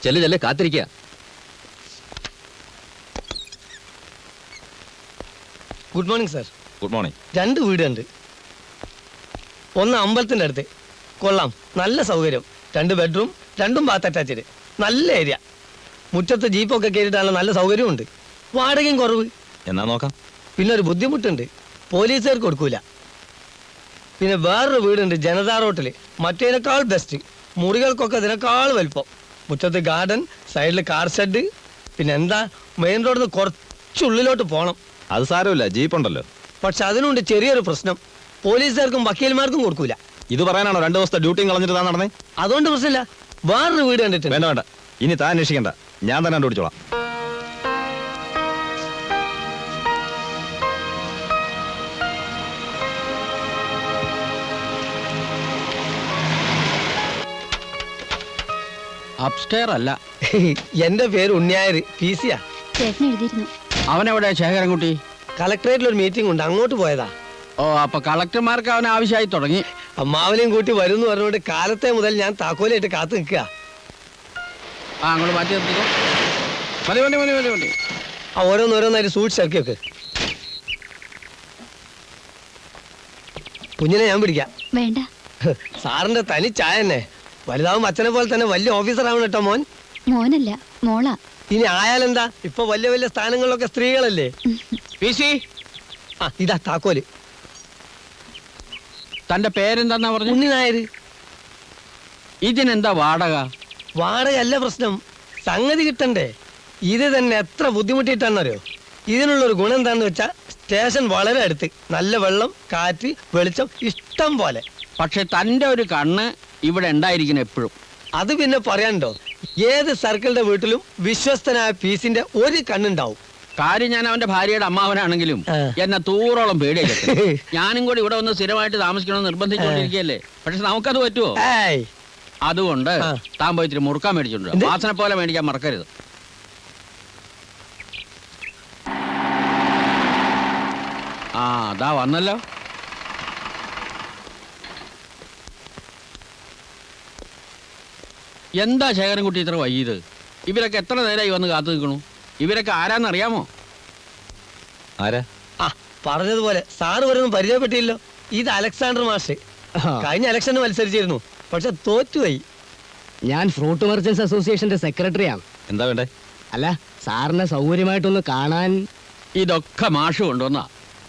ചെല്ല് ചെല്ല്, കാത്തിരിക്കുക. Good morning sir. Good morning. 2 വീടുണ്ട്. ഒന്ന് അമ്പലത്തിന്റെ അടുത്ത്, കൊള്ളാം, നല്ല സൗകര്യം. 2 ബെഡ്റൂം, 2 ബാത്ത് അറ്റാച്ച്ഡ്, നല്ല ഏരിയ. മുറ്റത്ത് ജീപ്പൊക്കെ കയറിയിട്ടാണ്, നല്ല സൗകര്യമുണ്ട്. വാടകയും കുറവ്. എന്നാ നോക്കാം. പിന്നെ ഒരു ബുദ്ധിമുട്ടുണ്ട്, പോലീസുകാർക്ക് കൊടുക്കൂല. പിന്നെ വേറൊരു വീടുണ്ട് ജനതാ റോട്ടിൽ, മറ്റേനേക്കാൾ ബെസ്റ്റ്. മുറികൾക്കൊക്കെ ഇതിനേക്കാൾ വലുപ്പം. മുറ്റത്ത് ഗാർഡൻ, സൈഡിൽ കാർ ഷെഡ്. പിന്നെ എന്താ, മെയിൻ റോഡിൽ നിന്ന് കുറച്ചുള്ളിലോട്ട് പോകണം. അത് സാരമില്ല, ജീപ്പ് ഉണ്ടല്ലോ. പക്ഷെ അതിനുണ്ട് ചെറിയൊരു പ്രശ്നം, പോലീസുകാർക്കും വക്കീൽമാർക്കും കൊടുക്കൂല. ഇത് പറയാനാണോ 2 ദിവസത്തെ ഡ്യൂട്ടിയും കളഞ്ഞിട്ട് താൻ നടന്നേ? അതുകൊണ്ട് പ്രശ്നമില്ല, വേറൊരു വീട് കണ്ടിട്ടുണ്ട്. വേണ്ട വേണ്ട, ഇനി താൻ അന്വേഷിക്കണ്ട, ഞാൻ തന്നെ കണ്ടുപിടിച്ചോളാം. അപ്സ്റ്റെയർ അല്ല. എന്റെ പേര് ഉണ്ണിയായർ, PC-യാ. ചേട്ടൻ എഴുതിയിരുന്നു. അവനെവിടെ ശേഖരൻകുട്ടി? കളക്ടറേറ്റിൽ ഒരു മീറ്റിംഗ് ഉണ്ട്, അങ്ങോട്ട് പോയതാ. ഓ, അപ്പൊ കളക്ടർമാർക്ക് അവൻ ആവശ്യമായി തുടങ്ങി. അമ്മാവനെയും കൂട്ടി വരുമെന്ന് പറഞ്ഞുകൊണ്ട് കാലത്തെ മുതൽ ഞാൻ താക്കോലായിട്ട് കാത്തു നിൽക്കുക. ആ, അങ്ങോട്ട് മാറ്റി നിർത്തിക്കോ. മതി മതി മതി മതി മതി. ഓരോന്നോരോന്നായിട്ട് സൂക്ഷിച്ച് ഇറക്കി വെക്ക്. കുഞ്ഞിനെ ഞാൻ പിടിക്കാം. വേണ്ട. സാറിന്റെ തനി ചായ തന്നെ. വലുതാവും അച്ഛനെ പോലെ തന്നെ വലിയ ഓഫീസർ ആവണം കേട്ടോ മോൻ. മോനല്ല, മോളാ. ഇനി ആയാലെന്താ, ഇപ്പൊ വലിയ വലിയ സ്ഥാനങ്ങളിലൊക്കെ സ്ത്രീകളല്ലേ. PC, ആ ഇതാ താക്കോല്. തന്റെ പേരെന്താന്നാ പറഞ്ഞു? ഉണ്ണി നായർ. ഇതിനെന്താ വാടക? വാടകയല്ല പ്രശ്നം, സംഗതി കിട്ടണ്ടേ. ഇത് തന്നെ എത്ര ബുദ്ധിമുട്ടിയിട്ടാണെന്നറിയോ. ഇതിനുള്ളൊരു ഗുണം എന്താണെന്ന് വെച്ചാൽ സ്റ്റേഷൻ വളരെ അടുത്ത്, നല്ല വെള്ളം, കാറ്റ്, വെളിച്ചം ഇഷ്ടം പോലെ. പക്ഷെ തന്റെ ഒരു കണ്ണ് ഇവിടെ ഉണ്ടായിരിക്കണം എപ്പോഴും. അത് പിന്നെ പറയാനുണ്ടോ, ഏത് സർക്കിളിന്റെ വീട്ടിലും വിശ്വസ്തനായ PC-ന്റെ ഒരു കണ്ണുണ്ടാവും. കാര്യം ഞാൻ അവന്റെ ഭാര്യയുടെ അമ്മാവനാണെങ്കിലും എന്നെ തൂറോളം പേടിയായിട്ട് ഞാനും കൂടി ഇവിടെ വന്ന് സ്ഥിരമായിട്ട് താമസിക്കണമെന്ന് നിർബന്ധിച്ചുകൊണ്ടിരിക്കുകയല്ലേ. പക്ഷെ നമുക്കത് പറ്റുമോ? ഏയ്, അതുകൊണ്ട് താൻ പോയി ഇത്തിരി മുറുക്കാൻ മേടിച്ചിട്ടുണ്ട്. വാസന പോലെ മേടിക്കാൻ മറക്കരുത്. ആ, അതാ വന്നല്ലോ. എന്താ ശേഖരൻകുട്ടി ഇത്ര വൈകിയത്? ഇവരൊക്കെ എത്ര നേരമായി വന്ന് കാത്തു നിൽക്കണു? ഇവരൊക്കെ ആരാന്നറിയാമോ? ആരാ? ആ പറഞ്ഞതുപോലെ സാറ് വരുന്നു പരിചയപ്പെട്ടില്ലോ. ഇത് അലക്സാണ്ടർ മാഷ്. കഴിഞ്ഞ ഇലക്ഷന് മത്സരിച്ചിരുന്നു, പക്ഷെ തോറ്റുപോയി. ഞാൻ ഫ്രൂട്ട് മെർച്ചൻസ് അസോസിയേഷന്റെ സെക്രട്ടറിയാണ്. എന്താ വേണ്ടേ? അല്ല, സാറിനെ സൗകര്യമായിട്ടൊന്ന് കാണാൻ. ഇതൊക്കെ മാഷ് കൊണ്ടുവന്നാ.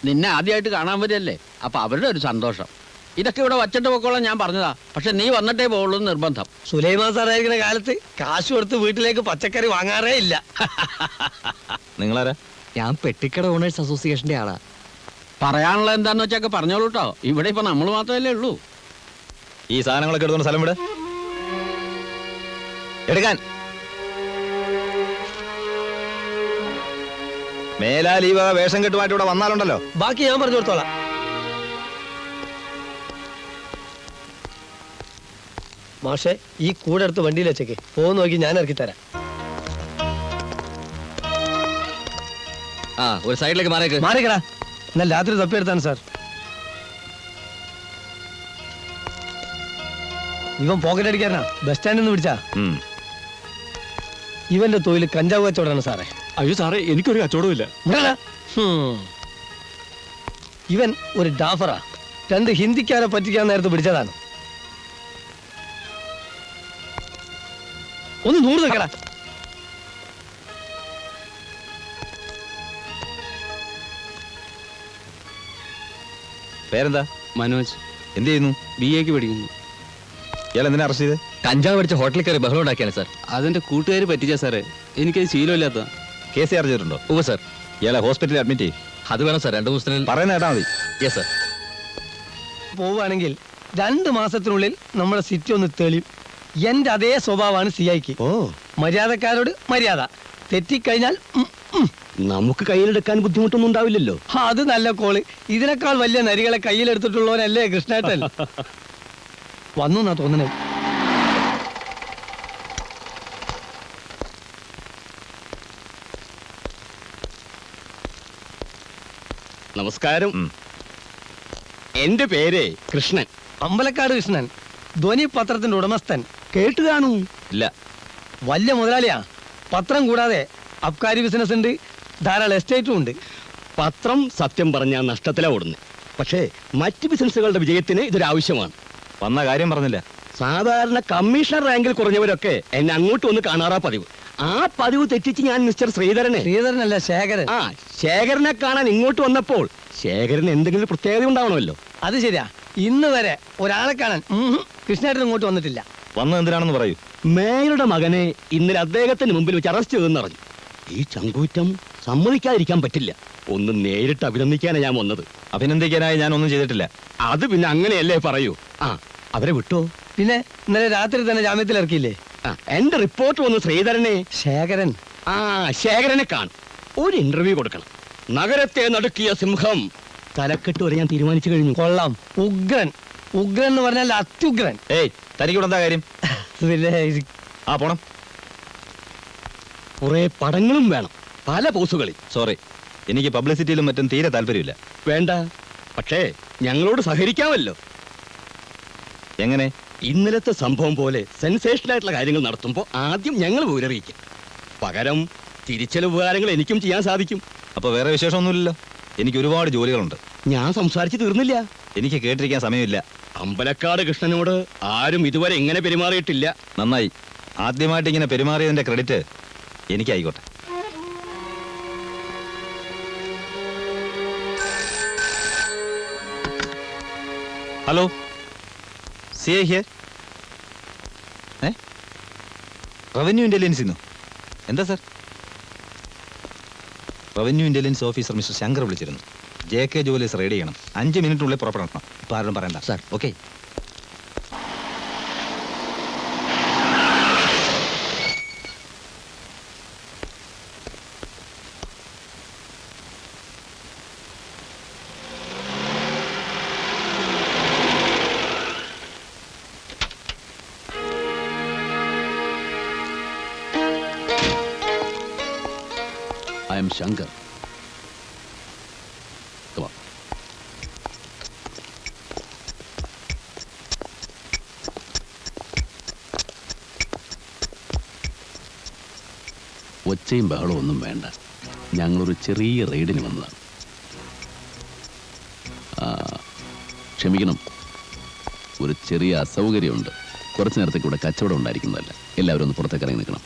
നിന്നെ ആദ്യമായിട്ട് കാണാൻ വരികയല്ലേ, അപ്പൊ അവരുടെ ഒരു സന്തോഷം. ഇതൊക്കെ ഇവിടെ വച്ചിട്ട് പോക്കോളാം ഞാൻ പറഞ്ഞതാ. പക്ഷെ നീ വന്നിട്ടേ പോകുള്ളൂ നിർബന്ധം. സുലൈമാൻ സാറായിരിക്കുന്ന കാലത്ത് കാശ് കൊടുത്ത് വീട്ടിലേക്ക് പച്ചക്കറി വാങ്ങാറേ ഇല്ല. നിങ്ങളാരാ? ഞാൻ പെട്ടിക്കട ഓണേഴ്സ് അസോസിയേഷന്റെ ആളാ. പറയാനുള്ള എന്താന്ന് വെച്ചൊക്കെ പറഞ്ഞോളൂ കേട്ടോ. ഇവിടെ ഇപ്പൊ നമ്മൾ മാത്രമല്ലേ ഉള്ളൂ. ഈ സാധനങ്ങളൊക്കെ എടുത്തോണ്ട് സ്ഥലം വിട്. എടുക്കാൻ മേലാൽ ഈ വക വേഷം കെട്ടുമായിട്ട് ഇവിടെ വന്നാലുണ്ടല്ലോ. ബാക്കി ഞാൻ പറഞ്ഞു കൊടുത്തോളാം. മാഷെ, ഈ കൂടെ എടുത്ത് വണ്ടിയിൽ വെച്ചേക്ക്. പോകുന്ന നോക്കി ഞാൻ ഇറക്കി തരാം. ആ, ഒരു സൈഡിലേക്ക് മാറിക്കടാ. എന്നാൽ രാത്രി തപ്പിയെടുത്താണ് സാർ. ഇവൻ പോക്കറ്റ് അടിക്കാരനാ, ബസ് സ്റ്റാൻഡിൽ നിന്ന് പിടിച്ചാ. ഇവന്റെ തൊഴിൽ കഞ്ചാവ് കച്ചവടമാണ് സാറേ. അയ്യോ സാറേ, എനിക്കൊരു കച്ചവടമില്ല. ഇവൻ ഒരു ഡാഫറാ. 2 ഹിന്ദിക്കാരെ പറ്റിക്കാൻ നേരത്തെ പിടിച്ചതാണ്. ഒന്ന് 100 നിൽക്കടാ. പേരെന്താ? മനോജ്. എന്ത് ചെയ്യുന്നു? BA-ക്ക് പഠിക്കുന്നു. ഇയാൾ എന്തിനാ അറസ്റ്റ് ചെയ്ത്? കഞ്ചാവ് അടിച്ച് ഹോട്ടലിൽ കയറി ബഹളം ഉണ്ടാക്കിയാണ് സാർ. അതെന്റെ കൂട്ടുകാർ പറ്റിച്ച സാറേ, എനിക്കത് ശീലമില്ലാത്ത. കേസ് ചാർജ് ചെയ്തിട്ടുണ്ടോ? ഓ സാർ. ഇയാളെ ഹോസ്പിറ്റലിൽ അഡ്മിറ്റ് ചെയ്യും. അത് വേണം സാർ, 2 ദിവസത്തിനുള്ളിൽ. പറയുന്ന കേട്ടാ മതി. Yes sir. പോവുകയാണെങ്കിൽ 2 മാസത്തിനുള്ളിൽ നമ്മുടെ സിറ്റി ഒന്ന് തെളിയും. എന്റെ അതേ സ്വഭാവമാണ് CIക്ക്. മര്യാദക്കാരോട് മര്യാദ, തെറ്റിക്കഴിഞ്ഞാൽ നമുക്ക് കയ്യിലെടുക്കാൻ ബുദ്ധിമുട്ടൊന്നും ഉണ്ടാവില്ലല്ലോ. അത് നല്ല കോള്. ഇതിനേക്കാൾ വലിയ നരികളെ കയ്യിലെടുത്തിട്ടുള്ളവനല്ലേ കൃഷ്ണേട്ടൻ. വന്നു എന്നാ തോന്നണേ. നമസ്കാരം. എന്റെ പേര് കൃഷ്ണൻ. അമ്പലക്കാട് കൃഷ്ണൻ, ധ്വനി പത്രത്തിന്റെ ഉടമസ്ഥൻ. കേട്ട് കാണൂ. ഇല്ല. വലിയ മുതലാളിയാ. പത്രം കൂടാതെ അബ്കാരി ബിസിനസ് ഉണ്ട്, ധാരാളം എസ്റ്റേറ്റും ഉണ്ട്. പത്രം സത്യം പറഞ്ഞാൽ നഷ്ടത്തിലാ ഓടുന്നത്. പക്ഷേ മറ്റ് ബിസിനസ്സുകളുടെ വിജയത്തിന് ഇതൊരു ആവശ്യമാണ്. വന്ന കാര്യം പറഞ്ഞില്ല. സാധാരണ കമ്മീഷണർ റാങ്കിൽ കുറഞ്ഞവരൊക്കെ എന്നെ അങ്ങോട്ട് വന്ന് കാണാറാ പതിവ്. ആ പതിവ് തെറ്റിച്ച് ഞാൻ മിസ്റ്റർ ശ്രീധരനെ, ശ്രീധരനല്ല ശേഖരൻ. ആ ശേഖരനെ കാണാൻ ഇങ്ങോട്ട് വന്നപ്പോൾ ശേഖരന് എന്തെങ്കിലും പ്രത്യേകത ഉണ്ടാവണമല്ലോ. അത് ശരിയാ. ഇന്ന് വരെ ഒരാളെ കാണാൻ കൃഷ്ണേട്ടൻ ഇങ്ങോട്ട് വന്നിട്ടില്ല. വന്നത് എന്തിനാണെന്ന് പറയൂ. മേയറുടെ മകനെ ഇന്നലെ അദ്ദേഹത്തിന് മുമ്പിൽ വെച്ച് അറസ്റ്റ് ചെയ്തെന്ന് അറിഞ്ഞു. ഈ ചങ്കൂറ്റം സമ്മതിക്കാതിരിക്കാൻ പറ്റില്ല. ഒന്ന് നേരിട്ട് അഭിനന്ദിക്കാനാണ് ഞാൻ വന്നത്. അഭിനന്ദിക്കാനായി ഞാൻ ഒന്നും ചെയ്തിട്ടില്ല. അത് പിന്നെ അങ്ങനെയല്ലേ പറയൂ. ആ അവരെ വിട്ടോ. പിന്നെ ഇന്നലെ രാത്രി തന്നെ ജാമ്യത്തിൽ ഇറക്കിയില്ലേ? ആ എന്റെ റിപ്പോർട്ട് വന്ന് ശ്രീധരനെ, ശേഖരൻ. ആ ശേഖരനെ കാണും. ഒരു ഇന്റർവ്യൂ കൊടുക്കണം. നഗരത്തെ നടുക്കിയ സിംഹം തലക്കെട്ട് വരെ ഞാൻ തീരുമാനിച്ചു കഴിഞ്ഞു. കൊള്ളാം. ഉഗ്രൻ. ഉഗ്രൻ എന്ന് പറഞ്ഞാൽ അത്യുഗ്രൻ. ഏയ്, തനിക്കൂടെ എന്താ കാര്യം? പിന്നെ ആ പോണം. കുറെ പടങ്ങളും വേണം, പല പോസുകളിൽ. സോറി, എനിക്ക് പബ്ലിസിറ്റിയിലും മറ്റും തീരെ താല്പര്യമില്ല. വേണ്ട, പക്ഷേ ഞങ്ങളോട് സഹകരിക്കാമല്ലോ. എങ്ങനെ? ഇന്നലത്തെ സംഭവം പോലെ സെൻസേഷണൽ ആയിട്ടുള്ള കാര്യങ്ങൾ നടത്തുമ്പോൾ ആദ്യം ഞങ്ങൾ വിവരറിയിക്കും. പകരം തിരിച്ചല ഉപകാരങ്ങൾ എനിക്കും ചെയ്യാൻ സാധിക്കും. അപ്പൊ വേറെ വിശേഷമൊന്നുമില്ലല്ലോ. എനിക്ക് ഒരുപാട് ജോലികളുണ്ട്. ഞാൻ സംസാരിച്ച് തീർന്നില്ല. എനിക്ക് കേട്ടിരിക്കാൻ സമയമില്ല. അമ്പലക്കാട് കൃഷ്ണനോട് ആരും ഇതുവരെ എങ്ങനെ പെരുമാറിയിട്ടില്ല. നന്നായി. ആദ്യമായിട്ട് ഇങ്ങനെ പെരുമാറിയതിന്റെ ക്രെഡിറ്റ് എനിക്കായിക്കോട്ടെ. Hello, C I here. Revenue ഇന്റലിജൻസിന്നോ? എന്താ sir? Revenue intelligence officer mister Shankar വിളിച്ചിരുന്നു. JK ജോലീസ് റെഡി ചെയ്യണം. 5 മിനിറ്റിനുള്ളിൽ പുറപ്പെടണം. ഇപ്പൊ ആരും പറയണ്ട sir. Okay. I am Shankar. Come on. ഒച്ചയും ബഹളവും ഒന്നും വേണ്ട. ഞങ്ങളൊരു ചെറിയ റെയ്ഡിന് വന്നതാണ്. ക്ഷമിക്കണം, ഒരു ചെറിയ അസൗകര്യമുണ്ട്. കുറച്ച് നേരത്തേക്ക് ഇവിടെ കച്ചവടം ഉണ്ടായിരിക്കുന്നതല്ല. എല്ലാവരും ഒന്ന് പുറത്തേക്ക് ഇറങ്ങി നിൽക്കണം.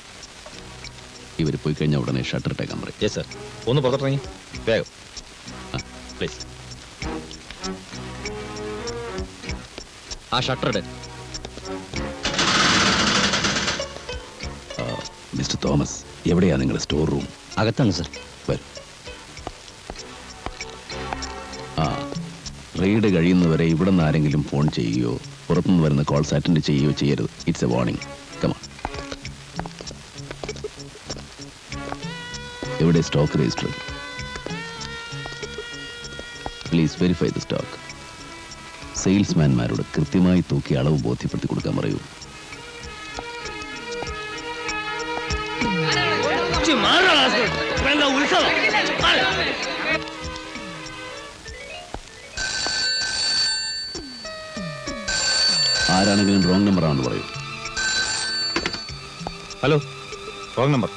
ഇവർ പോയി കഴിഞ്ഞാൽ ഉടനെ ഷട്ടർ ഇട്ടേക്കാൻ പറയും. Yes sir. ഒന്ന് പുറത്തിറങ്ങി വേഗം പ്ലീസ്. ആ ഷട്ടർ ഇട. മിസ്റ്റർ തോമസ്, എവിടെയാ നിങ്ങളുടെ സ്റ്റോർ റൂം? അകത്താണ് സർ. വരും. ആ റെയ്ഡ് കഴിയുന്നവരെ ഇവിടെ നിന്ന് ആരെങ്കിലും ഫോൺ ചെയ്യുകയോ പുറത്തുനിന്ന് വരുന്ന കോൾസ് അറ്റൻഡ് ചെയ്യുകയോ ചെയ്യരുത്. It's a warning. കമാ. എവിടെ stock register? Please verify the stock. സെയിൽസ്മാൻമാരോട് കൃത്യമായി തൂക്കി അളവ് ബോധ്യപ്പെടുത്തി കൊടുക്കാൻ പറയൂ. ആരാണെങ്കിലും റോങ് നമ്പർ ആണെന്ന് പറയൂ. Hello, wrong number.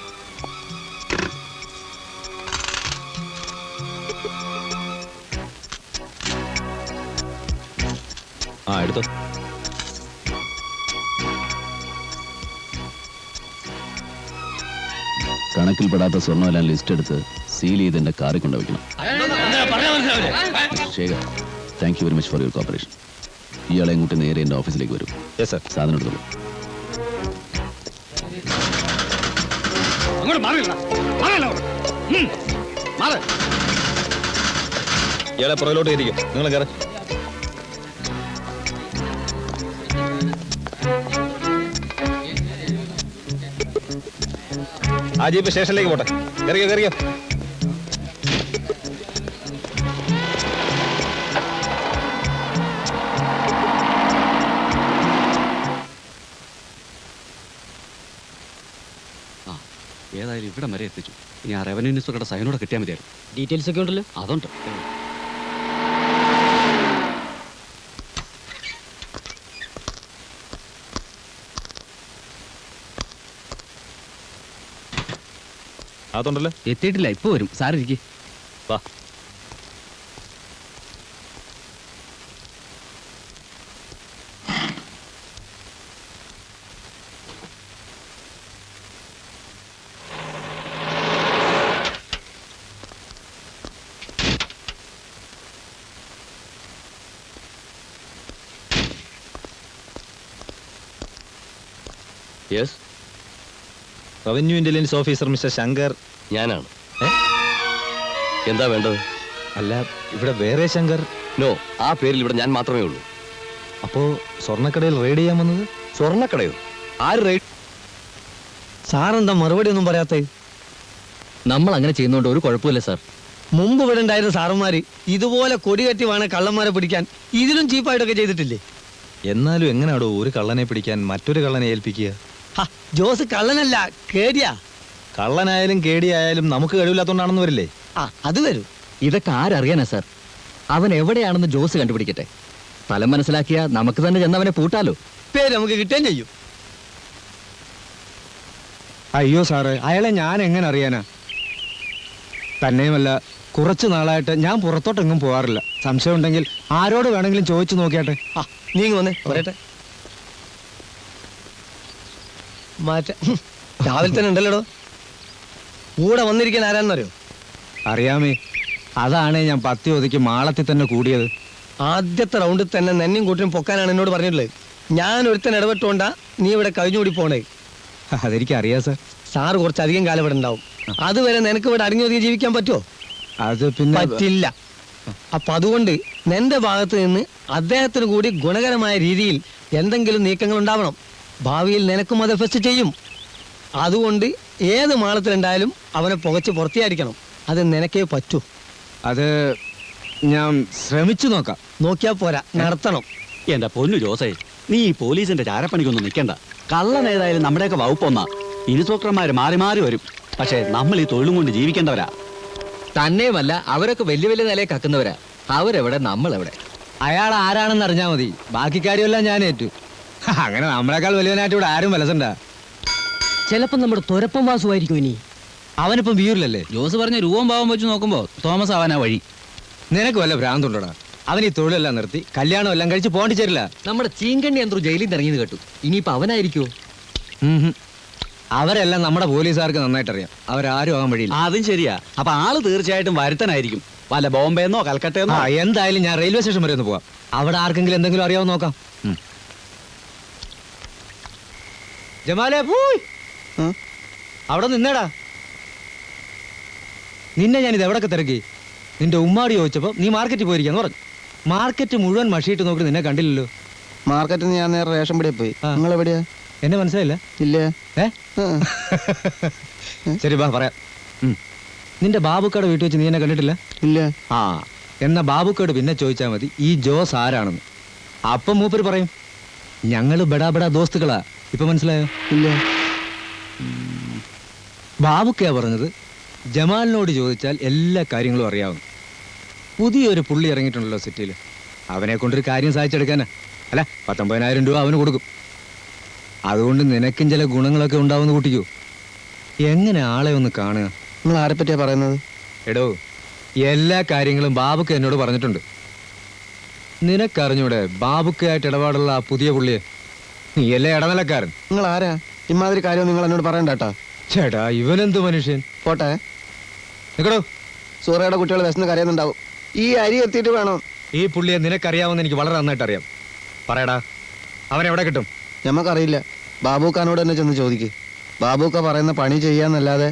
ആ എടുത്തോ. കണക്കിൽപ്പെടാത്ത സ്വർണ്ണമെല്ലാം ലിസ്റ്റ് എടുത്ത് സീൽ ചെയ്ത് എന്റെ കാറിൽ കൊണ്ടുവയ്ക്കണം. Shekhar, thank you very much for your cooperation. ഇയാളെ ഇങ്ങോട്ട് നേരെ എൻ്റെ ഓഫീസിലേക്ക് വരും. Yes sir. സാധനം എടുത്തോളൂ. ഇയാളെ പുറകിലോട്ട് ഇരിക്കും. നിങ്ങൾ കയറി. ആ ജീപ്പ് സ്റ്റേഷനിലേക്ക് പോട്ടെ. കയറിയോ കയറിയോ. ഏതായാലും ഇവിടെ വരെ എത്തിച്ചു. ഇനി ആ റവന്യൂ ഇൻസ്പെക്ടറുടെ സൈനോടെ കിട്ടിയാൽ മതിയായിരുന്നു. ഡീറ്റെയിൽസ് ഒക്കെ ഉണ്ടല്ലോ. അതുണ്ട്. അതുണ്ടല്ലോ. എത്തിയിട്ടില്ല, ഇപ്പൊ വരും. സാറിരിക്കെ. വാ. Yes, revenue intelligence officer mister Shankar. ഞാനാണ്. എന്താ വേണ്ടത്? അല്ല, ഇവിടെ വേറെ ശങ്കർ? നോ, ആ പേരിൽ ഇവിടെ ഞാൻ മാത്രമേ ഉള്ളൂ. അപ്പോ സ്വർണ്ണക്കടയിൽ റെയ്ഡ് ചെയ്യാൻ വന്നത്? സ്വർണ്ണക്കടയോ? ആര് റെയ്ഡ്? സാറെന്താ മറുപടി ഒന്നും പറയാത്തേ? നമ്മൾ അങ്ങനെ ചെയ്യുന്നോണ്ട് ഒരു കുഴപ്പമില്ല സാർ. മുമ്പ് ഇവിടെ ഉണ്ടായിരുന്ന സാറന്മാര് ഇതുപോലെ കൊടി കെട്ടി വേണം കള്ളന്മാരെ പിടിക്കാൻ. ഇതിലും ചീപ്പായിട്ടൊക്കെ ചെയ്തിട്ടില്ലേ? എന്നാലും എങ്ങനെയാടോ ഒരു കള്ളനെ പിടിക്കാൻ മറ്റൊരു കള്ളനെ ഏൽപ്പിക്കുക? ഹ, ജോസ് കള്ളനല്ല, കേടിയാ. കള്ളനായാലും കേടിയായാലും നമുക്ക് കഴിവില്ലാത്തോണ്ടാണെന്ന് വരില്ലേ? ആ, അത് വരും. ഇതൊക്കെ ആരറിയാനാ സാർ? അവൻ എവിടെയാണെന്ന് ജോസ് കണ്ടുപിടിക്കട്ടെ. സ്ഥലം മനസ്സിലാക്കിയാ നമുക്ക് തന്നെ ചെന്ന് അവനെ പൂട്ടാലോ. പേര് നമുക്ക് കിട്ടുകയും ചെയ്യും. അയ്യോ സാറേ, അയാളെ ഞാൻ എങ്ങനെ അറിയാനാ? തന്നെയുമല്ല, കുറച്ചു നാളായിട്ട് ഞാൻ പുറത്തോട്ടെങ്ങും പോകാറില്ല. സംശയം ഉണ്ടെങ്കിൽ ആരോട് വേണമെങ്കിലും ചോദിച്ചു നോക്കിയാട്ടെ. ആ, നീങ്ങി വന്നേ പറയട്ടെ. രാവിലെ തന്നെ ഉണ്ടല്ലോ. കൂടെ വന്നിരിക്കാൻ ആരാന്നറിയോ? അറിയാമേ, അതാണ് ഞാൻ പത്തി ഒതുക്കി മാളത്തിൽ തന്നെ കൂടിയത്. ആദ്യത്തെ റൗണ്ടിൽ തന്നെ നെന്നും കൂട്ടിനും പൊക്കാനാണ് എന്നോട് പറഞ്ഞിട്ടുള്ളത്. ഞാൻ ഒരുത്തൻ ഇടപെട്ടുകൊണ്ടാ നീ ഇവിടെ കഴിഞ്ഞുകൂടി പോണേ. അതെനിക്ക് അറിയാം സാർ. സാറ് കുറച്ചധികം കാലം ഇവിടെ ഉണ്ടാവും. അതുവരെ നിനക്ക് ഇവിടെ അടങ്ങി ഒതുങ്ങി ജീവിക്കാൻ പറ്റുമോ? അത് പിന്നെ പറ്റില്ല. അപ്പൊ അതുകൊണ്ട് നിന്റെ ഭാഗത്ത് നിന്ന് അദ്ദേഹത്തിന് കൂടി ഗുണകരമായ രീതിയിൽ എന്തെങ്കിലും നീക്കങ്ങൾ ഉണ്ടാവണം. ഭാവിയിൽ നിനക്കും അത് എഫക്ട് ചെയ്യും. അതുകൊണ്ട് ഏത് മാളത്തിലുണ്ടായാലും അവനെ പുകച്ച് പുറത്തിയായിരിക്കണം. അത് നിനക്കേ പറ്റൂ. അത് ഞാൻ ശ്രമിച്ചു നോക്കാം. നോക്കിയാ പോരാ, നടത്തണം. എന്റെ പൊന്നു ജോസേ, നീ ഈ പോലീസിന്റെ ചാരപ്പണിക്കൊന്നും നിൽക്കണ്ട. കള്ളൻ ഏതായാലും നമ്മുടെയൊക്കെ വകുപ്പൊന്നാ. ഇൻസ്പെക്ടർമാര് മാറി മാറി വരും. പക്ഷെ നമ്മൾ ഈ തൊഴിലും കൊണ്ട് ജീവിക്കേണ്ടവരാ. തന്നെയുമല്ല, അവരൊക്കെ വലിയ വലിയ നിലയെ കക്കുന്നവരാ. അവരെവിടെ, നമ്മളെവിടെ? അയാൾ ആരാണെന്ന് അറിഞ്ഞാൽ മതി. ബാക്കി കാര്യമെല്ലാം ഞാൻ ഏറ്റു. അങ്ങനെ നമ്മളെക്കാൾ വലിയവനായിട്ട് ഇവിടെ ആരും വിലസണ്ട. ചിലപ്പോ നമ്മുടെ തുരപ്പം വാസുവായിരിക്കും ഇനി. അവനിപ്പം വീരിലല്ലേ? ജോസ് പറഞ്ഞ രൂപം ഭാവം വെച്ച് നോക്കുമ്പോ തോമസ് ആവാനാ വഴി. നിനക്ക് വല്ല ഭ്രാന്തുണ്ടോടാ? അവൻ ഈ തൊഴിലെല്ലാം നിർത്തി കല്യാണം എല്ലാം കഴിച്ച് പോണ്ടിച്ചേരില്ല. നമ്മുടെ ചീങ്കണ്ണി എന്തോ ജയിലിൽ നിന്ന് ഇറങ്ങിയത് കേട്ടു. ഇനിയിപ്പോ അവനായിരിക്കോ? അവരെല്ലാം നമ്മുടെ പോലീസുകാർക്ക് നന്നായിട്ട് അറിയാം. അവരാരും ആകാൻ വഴിയില്ല. അതും ശരിയാ. അപ്പൊ ആള് തീർച്ചയായിട്ടും വരുത്തനായിരിക്കും. വല്ല ബോംബെന്നോ കൽക്കട്ടയെന്നോ. എന്തായാലും ഞാൻ റെയിൽവേ സ്റ്റേഷൻ വരെ ഒന്ന് പോവാം. അവിടെ ആർക്കെങ്കിലും എന്തെങ്കിലും അറിയാമോ നോക്കാം. ജമാലേ, പോയി അവിടെ നിന്നേടാ. നിന്നെ ഞാനിത് എവിടൊക്കെ തിരക്കി. നിന്റെ ഉമ്മാടി ചോദിച്ചപ്പോ നീ മാർക്കറ്റിൽ പോയിരിക്കാന്ന് പറഞ്ഞു. മാർക്കറ്റ് മുഴുവൻ മഷിയിട്ട് നോക്കി നിന്നെ കണ്ടില്ലല്ലോ. മാർക്കറ്റിൽ നിന്ന് ഞാൻ നേരെ റേഷൻ പടിയിൽ പോയി. നിങ്ങൾ എവിടെയാ? എന്നെ മനസ്സിലായില്ല? ഇല്ല. ശരി, ബാ പറയാം. നിന്റെ ബാബുക്കയുടെ വീട്ടിൽ വെച്ച് നീ എന്നെ കണ്ടിട്ടില്ല? ഇല്ല. ആ, എന്നാ ബാബുക്കോട് പിന്നെ ചോദിച്ചാൽ മതി ഈ ജോസ് ആരാണെന്ന്. അപ്പം മൂപ്പര് പറയും ഞങ്ങള് ബടാ ബടാ ദോസ്തുക്കളാ. ഇപ്പൊ മനസ്സിലായോ? ഇല്ല. ബാബുക്കയാ പറഞ്ഞത് ജമാലിനോട് ചോദിച്ചാൽ എല്ലാ കാര്യങ്ങളും അറിയാവുന്നു. പുതിയൊരു പുള്ളി ഇറങ്ങിയിട്ടുണ്ടല്ലോ സിറ്റിയിൽ. അവനെ കൊണ്ടൊരു കാര്യം സാധിച്ചെടുക്കാനാ. അല്ല, 19,000 രൂപ അവന് കൊടുക്കും. അതുകൊണ്ട് നിനക്കും ചില ഗുണങ്ങളൊക്കെ ഉണ്ടാവുമെന്ന് കൂട്ടിക്കോ. എങ്ങനെ ആളെ ഒന്ന് കാണുക. നിങ്ങൾ ആരെ പറ്റിയാ പറയുന്നത്? എടോ, എല്ലാ കാര്യങ്ങളും ബാബുക്ക എന്നോട് പറഞ്ഞിട്ടുണ്ട്. നിനക്കറിഞ്ഞൂടെ ബാബുക്കയായിട്ട് ഇടപാടുള്ള ആ പുതിയ പുള്ളിയെ? നീയല്ലേ ഇടനിലക്കാരൻ. നിങ്ങൾ ആരാ? ഇമാതിരി കാര്യം നിങ്ങൾ എന്നോട് പറയണ്ട കേട്ടാ. ചേട്ടാ, ഇവനെന്ത് മനുഷ്യൻ. പോട്ടെ. നിക്കടോ. സൂറയുടെ കുട്ടികൾ വിശന്ന് കരയുന്നുണ്ടാവും. ഈ അരി എത്തിയിട്ട് വേണം. ഈ പുള്ളിയെ നിനക്കറിയാവുന്ന എനിക്ക് വളരെ നന്നായിട്ട് അറിയാം. പറയടാ, അവൻ എവിടെ കിട്ടും? ഞമ്മക്കറിയില്ല. ബാബൂക്കാനോട് തന്നെ ചെന്ന് ചോദിക്ക്. ബാബൂക്ക പറയുന്ന പണി ചെയ്യാന്നല്ലാതെ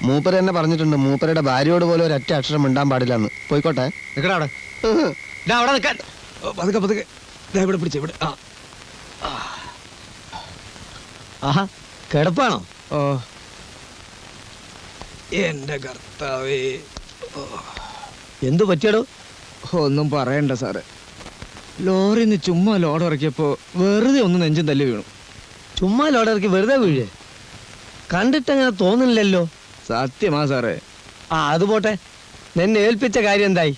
മൂപ്പര് തന്നെ പറഞ്ഞിട്ടുണ്ട് മൂപ്പരുടെ ഭാര്യയോട് പോലും ഒരൊറ്റ അക്ഷരം മിണ്ടാൻ പാടില്ലെന്ന്. പോയിക്കോട്ടെ. നിക്കടാ അവിടെ. അവിടെ നിൽക്കാൻ. പതുക്കെ പതുക്കെ. ഇവിടെ പിടിച്ച ഇവിടെ. ആഹാ, കിടപ്പാണോ? ഓ, എന്റെ കർത്താവേ. എന്തു പറ്റിയടോ? ഒന്നും പറയണ്ട സാറ്. ലോറിന്ന് ചുമ്മാ ലോഡ് ഇറക്കിയപ്പോ വെറുതെ ഒന്ന് നെഞ്ചും തല്ലി വീണു. ചുമ്മാ ലോഡിറക്കി വെറുതെ വീഴേ? കണ്ടിട്ടങ്ങനെ തോന്നുന്നില്ലല്ലോ. സത്യമാ സാറേ. ആ, അത് പോട്ടെ. നിന്നെ ഏൽപ്പിച്ച കാര്യം എന്തായി?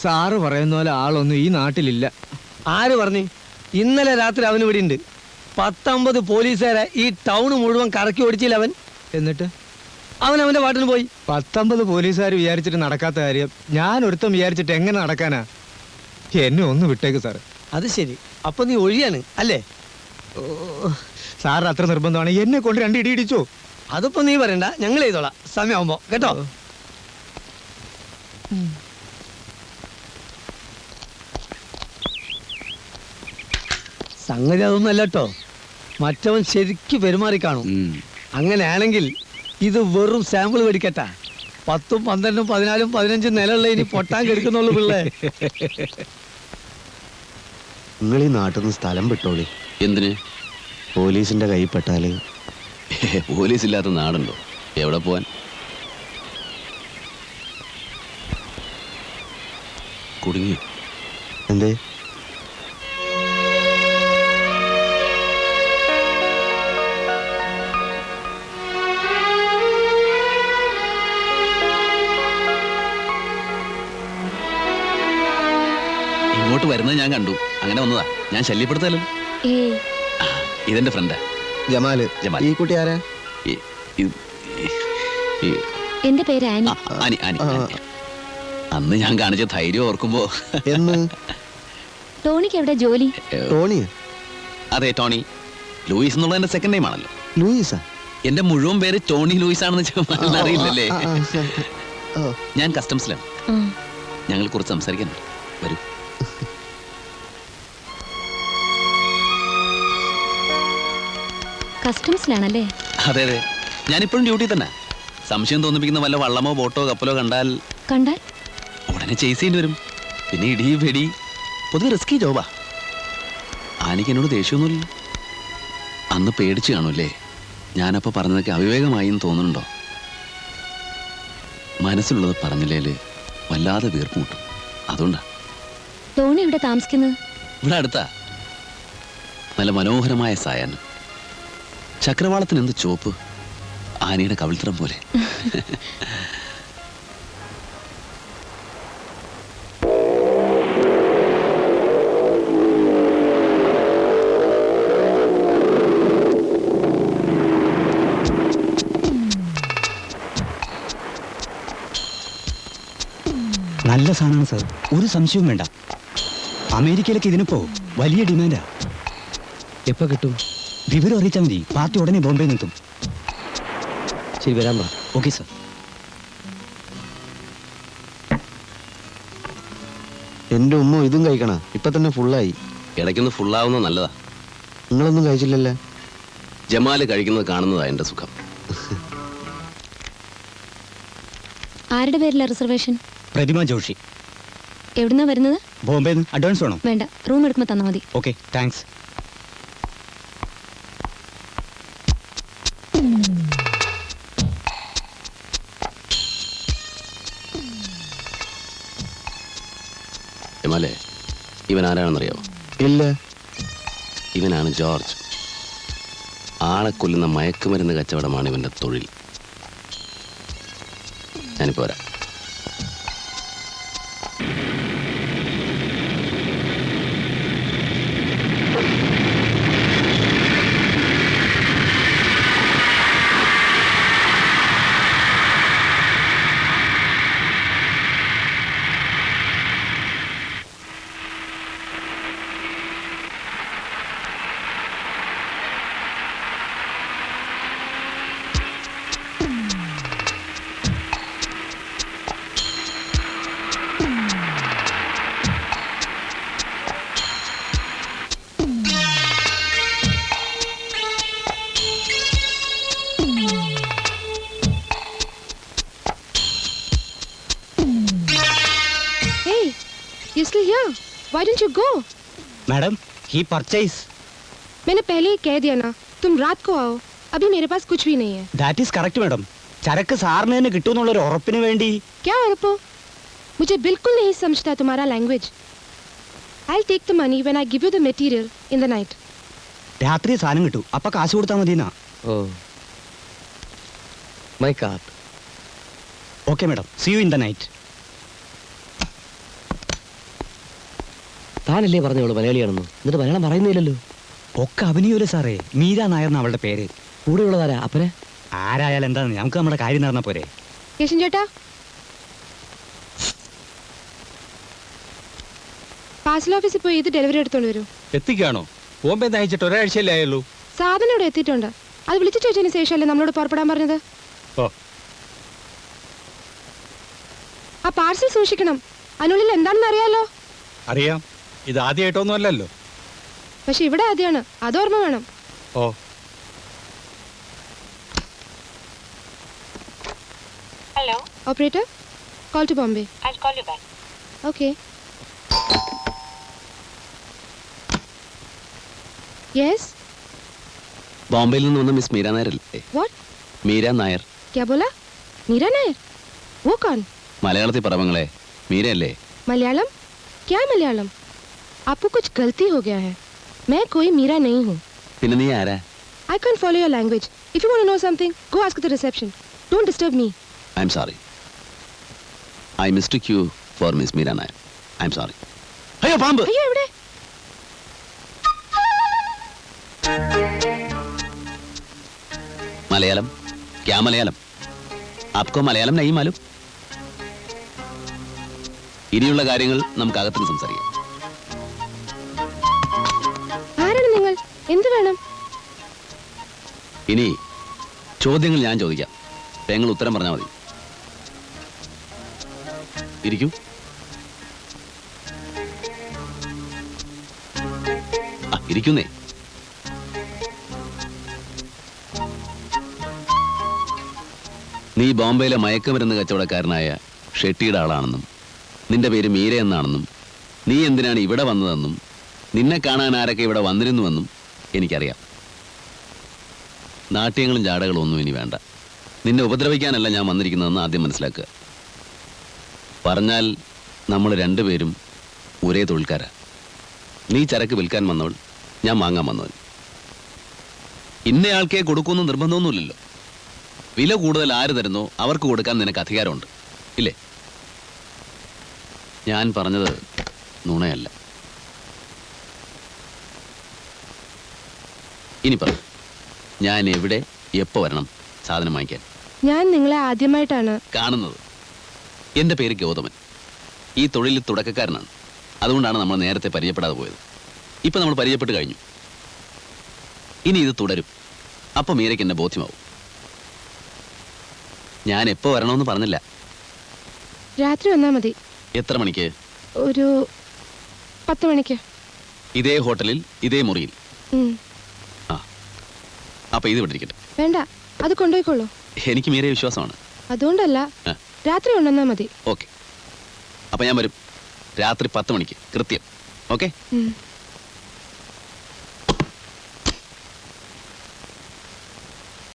സാറ് പറയുന്ന പോലെ ആളൊന്നും ഈ നാട്ടിലില്ല. ആര് പറഞ്ഞു? ഇന്നലെ രാത്രി അവൻ ഇവിടെ ഉണ്ട്. 19 പോലീസുകാരെ ഈ ടൗൺ മുഴുവൻ കറക്കി ഓടിച്ചില്ല അവൻ. എന്നിട്ട് അവൻ അവന്റെ പാട്ടിന് പോയി. 19 പോലീസുകാർ വിചാരിച്ചിട്ട് നടക്കാത്ത കാര്യം ഞാൻ ഒരുത്തം വിചാരിച്ചിട്ട് എങ്ങനെ നടക്കാനാ? എന്നെ ഒന്ന് വിട്ടേക്ക് സാർ. അത് ശരി, അപ്പൊ നീ ഒഴിയാണ് അല്ലേ? സാറിന് അത്ര നിർബന്ധമാണ് എന്നെ കൊണ്ട് 2 ഇടി ഇടിച്ചോ? അതിപ്പോ നീ പറയണ്ട, ഞങ്ങൾ ചെയ്തോളാം സമയമാകുമ്പോ കേട്ടോ. സംഗതി അതൊന്നും അല്ല കേട്ടോ. മറ്റവൻ ശരിക്ക് പെരുമാറി കാണും. അങ്ങനെയാണെങ്കിൽ ഇത് വെറും സാമ്പിൾ മേടിക്കട്ടാ. 10, 12, 14, 15 നിലയുള്ള ഇനി പൊട്ടാൻ കെടുക്കുന്നുള്ളൂ പിള്ളേ. നിങ്ങൾ ഈ നാട്ടിൽ നിന്ന് സ്ഥലം വിട്ടോളി. എന്തിന്? പോലീസിന്റെ കൈപ്പെട്ടാല് പോലീസ് ഇല്ലാത്ത നാടുണ്ടോ? എവിടെ പോവാൻ? കുടുങ്ങി. എന്തേ? ഇങ്ങോട്ട് വരുന്നത് ഞാൻ കണ്ടു, അങ്ങനെ വന്നതാ. ഞാൻ ശല്യപ്പെടുത്താലോ. ഏയ്, ഇതെന്റെ ഫ്രണ്ടാ ജമാല്. ജമാൽ. ഈ കുട്ടി ആരാ? ഈ- ഈ- ഈ- എന്റെ പേര് ആനി. ആനി, ആനി, ആ. ആനി. അന്ന് ഞാൻ കാണിച്ച ധൈര്യം ഓർക്കുമ്പോ എന്ന്? ടോണിക്ക് എവിടെ ജോലി? ടോണി? അതെ, ടോണി. ലൂയിസ് എന്നുള്ള എന്റെ സെക്കൻഡ് നെയിം ആണല്ലോ. ലൂയിസാ? എന്റെ മുഴുവൻ പേര് ടോണി ലൂയിസ് ആണെന്ന് അറിയില്ലല്ലേ? ആ, ആ, ആ, ആ. ഞാൻ കസ്റ്റംസിലാണ്. ആ, ഞങ്ങൾ കുറച്ച് സംസാരിക്കാനുണ്ട്. വരൂ. കസ്റ്റംസിലാണല്ലേ? അതെ അതെ, ഞാനിപ്പോഴും ഡ്യൂട്ടി തന്നെ. സംശയം തോന്നിപ്പിക്കുന്ന വല്ല വള്ളമോ ബോട്ടോ കപ്പലോ കണ്ടാൽ കണ്ടാൽ ഉടനെ ചേസ് ചെയ്യേണ്ടി വരും. പിന്നെ ഇടി വെടി, പൊതുവെ റിസ്കി ജോബാ. ആനിക്ക് എന്നോട് ദേഷ്യമൊന്നുമില്ല. അന്ന് പേടിച്ച് കാണൂല്ലേ? ഞാനപ്പോൾ പറഞ്ഞതൊക്കെ അവിവേകമായി എന്ന് തോന്നുന്നുണ്ടോ? മനസ്സിലുള്ളത് പറഞ്ഞില്ലേല് വല്ലാതെ വീർപ്പ് മുട്ടും. അതുകൊണ്ടാ. ടോണി ഇവിടെ താമസിക്കുന്നത്? ഇവിടെ അടുത്താ. നല്ല മനോഹരമായ സായാഹ്നം. ചക്രവാളത്തിന് എന്ത് ചോപ്പ്, ആനയുടെ കവിൾത്തരം പോലെ. നല്ല സാധനമാണ് സാർ, ഒരു സംശയവും വേണ്ട. അമേരിക്കയിലേക്ക് ഇതിനിപ്പോ വലിയ ഡിമാൻഡാ. എപ്പോ കിട്ടും? വിവരം അറിയിച്ചാൽ മതി, പാർട്ടി ഉടനെ ബോംബെ നിൽക്കും. ശരി, വരാൻ പറ. Okay sir. എന്റെ ഉമ്മ ഇതും കഴിക്കണ? ഇപ്പൊ തന്നെ ഫുള്ളായി. ഇടയ്ക്കൊന്ന് ഫുള്ളാവുന്നത് നല്ലതാ. നിങ്ങളൊന്നും കഴിച്ചില്ലല്ലേ? ജമാല് കഴിക്കുന്നത് കാണുന്നതാ എന്റെ സുഖം. ആരുടെ പേരില റിസർവേഷൻ? പ്രതിമ ജോഷി. എവിടുന്നാ വരുന്നത്? ബോംബെ അഡ്വാൻസ് വേണോ? വേണ്ട, റൂം എടുക്കുമ്പോൾ തന്നാൽ മതി. Okay, thanks. ജമാലെ, ഇവൻ ആരാണെന്നറിയാവോ? ഇല്ല. ഇവനാണ് ജോർജ്. ആളെ കൊല്ലുന്ന മയക്കുമരുന്ന് കച്ചവടമാണ് ഇവന്റെ തൊഴിൽ. ഞാനിപ്പോ വരാം. You still here? Why didn't you go? Madam, he purchase. मैंने पहले ही कह दिया ना, तुम रात को आओ. अभी मेरे पास कुछ भी नहीं है. That is correct, madam. ചരക്ക് സാറിന് തന്നെ കിട്ടുമെന്നുള്ളൊരു ഉറപ്പിന് വേണ്ടി. क्या उरपो? मुझे बिल्कुल नहीं समझता तुम्हारा language. I'll take the money when I give you the material in the night. രാത്രി സാധനം കിട്ടും, അപ്പൊ കാശ് കൊടുത്താൽ മതിയെന്നാ. Oh. My card. Okay madam, see you in the night. താനല്ലേ പറഞ്ഞോളൂ മലയാളിയാണെന്ന്, എന്നിട്ട് മലയാളം പറയുന്നില്ലല്ലോ. ഒക്കെ അഭിനയില്ല സാറേ. മീര നായർന്ന അവളുടെ പേര്. കൂടെയുള്ളതാരാ? അപ്പനെ? ആരായാലും എന്താ, നമുക്ക് നമ്മുടെ കാര്യം നടന്നാ പോരെ. കേശൻ ചേട്ടാ, പാർസൽ ഓഫീസിൽ പോയി ഇത് ഡെലിവറി എടുത്തോണ്ട് വരൂ. എത്തിക്കാണോ? ബോംബെ നയിച്ചിട്ട് ഒരാഴ്ചയല്ലേ ആയുള്ളൂ. സാധനം ഇവിടെ എത്തിയിട്ടുണ്ട്. അത് വിളിച്ചു ചോദിച്ചതിന് ശേഷമല്ലേ നമ്മളോട് പുറപ്പെടാൻ പറഞ്ഞത്? ഓ, ആ പാർസൽ സൂക്ഷിക്കണം. അതിനുള്ളിൽ എന്താണെന്ന് അറിയാലോ. അറിയാം. ഇത് ആദ്യമായിട്ടൊന്നും അല്ലല്ലോ. പക്ഷെ ഇവിടെ ആദ്യമാണ്, അത് ഓർമ്മ വേണം. ഓ, Hello, operator, call to Bombay. I'll call you back. Okay. Yes, ബോംബെയിൽ നിന്ന് വന്ന മിസ് മീര നായർ അല്ലേ? व्हाट? മീര നായർ. क्या बोला? मीरा नायर? वो कौन? മലയാളത്തിൽ പറവങ്ങളെ മീരയല്ലേ? मलयालम? क्या मलयालम? आपको कुछ गलती हो गया है. मैं कोई मीरा नहीं हूँ. പിന്നെ നീ ആരാ? I can't follow your language. If you want to know something, go ask at the reception. Don't disturb me. I am sorry. I mistake you for miss Meera Nair. I am sorry. അയ്യോ പാമ്പ്! അയ്യോ എവിടെ? മലയാളം? ക്യാ മലയാളം? ആപ്കോ മലയാളം നഹീ മാലൂം? ഇനിയുള്ള കാര്യങ്ങൾ നമുക്ക് അകത്തിന് സംസാരിക്കാം. ആരാണ് നിങ്ങൾ? എന്ത് വേണം? ഇനി ചോദ്യങ്ങൾ ഞാൻ ചോദിക്കാം, പെങ്ങൾ ഉത്തരം പറഞ്ഞാൽ മതി. ഇരിക്കൂ. ഇരിക്കുന്നേ. നീ ബോംബെയിലെ മയക്കുമരുന്ന് കച്ചവടക്കാരനായ ഷെട്ടിയുടെ ആളാണെന്നും നിന്റെ പേര് മീര എന്നാണെന്നും നീ എന്തിനാണ് ഇവിടെ വന്നതെന്നും നിന്നെ കാണാൻ ആരൊക്കെ ഇവിടെ വന്നിരുന്നുവെന്നും എനിക്കറിയാം. നാട്യങ്ങളും ജാടകളും ഒന്നും ഇനി വേണ്ട. നിന്നെ ഉപദ്രവിക്കാനല്ല ഞാൻ വന്നിരിക്കുന്നതെന്ന് ആദ്യം മനസ്സിലാക്കുക. പറഞ്ഞാൽ നമ്മൾ രണ്ടുപേരും ഒരേ തൊഴിൽക്കാരാ. നീ ചരക്ക് വിൽക്കാൻ വന്നവൾ, ഞാൻ വാങ്ങാൻ വന്നവൻ. ഇന്നയാൾക്കേ കൊടുക്കുമെന്ന് നിർബന്ധമൊന്നുമില്ലല്ലോ. വില കൂടുതൽ ആര് തരുന്നോ അവർക്ക് കൊടുക്കാൻ നിനക്ക് അധികാരമുണ്ട്, ഇല്ലേ? ഞാൻ പറഞ്ഞത് നുണയല്ല. ഇനി പറ, ഞാൻ എവിടെ എപ്പോ വരണം സാധനം വാങ്ങിക്കാൻ? ഞാൻ നിങ്ങളെ ആദ്യമായിട്ടാണ് കാണുന്നത്. എൻ്റെ പേര് ഗൗതമൻ. ഈ തൊഴിലിൽ തുടക്കക്കാരനാണ്. അതുകൊണ്ടാണ് നമ്മൾ നേരത്തെ പരിചയപ്പെടാതെ പോയത്. ഇപ്പം നമ്മൾ പരിചയപ്പെട്ട് കഴിഞ്ഞു. ഇനി ഇത് തുടരും. അപ്പം മീരയ്ക്ക് എന്നെ ബോധ്യമാവും. ഞാൻ എപ്പോ വരണമെന്ന് പറഞ്ഞില്ല. രാത്രി വന്നാ മതി. എത്ര മണിക്ക്? ഒരു 10 മണിക്ക്. ഇതേ ഹോട്ടലിൽ ഇതേ മുറിയിൽ? ഉം. ആ, അപ്പൊ ഇത് വിട്ടിരിക്കട്ടെ. വേണ്ട, അത് കൊണ്ടുപോയിക്കോളൂ. എനിക്ക് മീരയെ വിശ്വാസമാണ്. അതുകൊണ്ടല്ല, ആ. രാത്രി കൊണ്ടുവന്നാ മതി. ഓക്കെ, അപ്പൊ ഞാൻ വരും രാത്രി 10 മണിക്ക് കൃത്യം. ഓക്കെ? ഉം.